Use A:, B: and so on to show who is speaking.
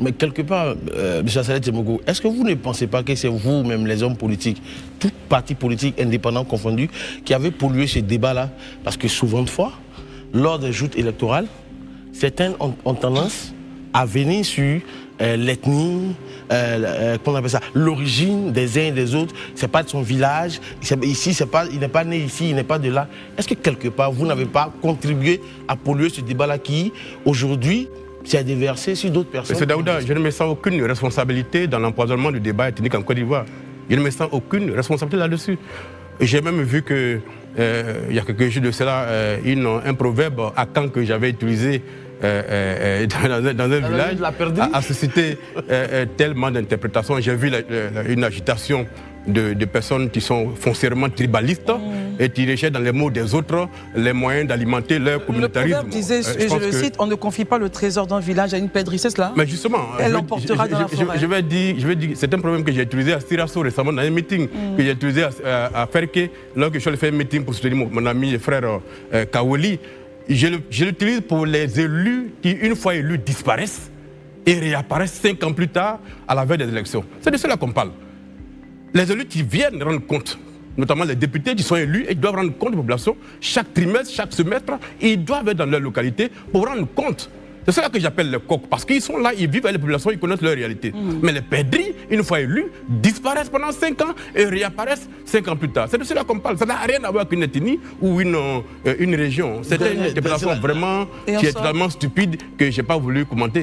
A: Mais quelque part, M. Saleh Tsemogo, est-ce que vous ne pensez pas que c'est vous-même, les hommes politiques, tout parti politique indépendant confondu, qui avez pollué ce débat-là? Parce que souvent de fois, lors des joutes électorales, certains ont tendance à venir sur l'ethnie, qu'on appelle ça, l'origine des uns et des autres. C'est pas de son village. Ici, il n'est pas né ici, il n'est pas de là. Est-ce que quelque part, vous n'avez pas contribué à polluer ce débat-là qui, aujourd'hui, s'est déversé sur d'autres personnes?
B: Monsieur Daouda, je ne me sens aucune responsabilité dans l'empoisonnement du débat ethnique en Côte d'Ivoire. Je ne me sens aucune responsabilité là-dessus. J'ai même vu que, il y a quelques jours de cela, un proverbe à Caen que j'avais utilisé dans un village a suscité tellement d'interprétations. J'ai vu une agitation de personnes qui sont foncièrement tribalistes et qui rejettent dans les mots des autres les moyens d'alimenter leur communautarisme.
C: Le proverbe disait, je le cite, on ne confie pas le trésor d'un village à une pèdrie, c'est cela?
B: Mais justement,
C: elle l'emportera dans la forêt.
B: Je vais dire, c'est un problème que j'ai utilisé à Sirasso récemment dans un meeting, que j'ai utilisé à Ferke, lorsque je suis allé faire un meeting pour soutenir mon ami et frère Kawoli. Je l'utilise pour les élus qui, une fois élus, disparaissent et réapparaissent 5 ans plus tard à la veille des élections. C'est de cela qu'on parle. Les élus qui viennent rendre compte, notamment les députés qui sont élus, et doivent rendre compte de la population chaque trimestre, chaque semestre, et ils doivent être dans leur localité pour rendre compte. C'est cela que j'appelle les coqs, parce qu'ils sont là, ils vivent avec les populations, ils connaissent leur réalité. Mais les perdrix, une fois élus, disparaissent pendant 5 ans et réapparaissent 5 ans plus tard. C'est de cela qu'on parle. Ça n'a rien à voir avec une ethnie ou une région. C'est une interprétation vraiment qui est totalement stupide que je n'ai pas voulu commenter.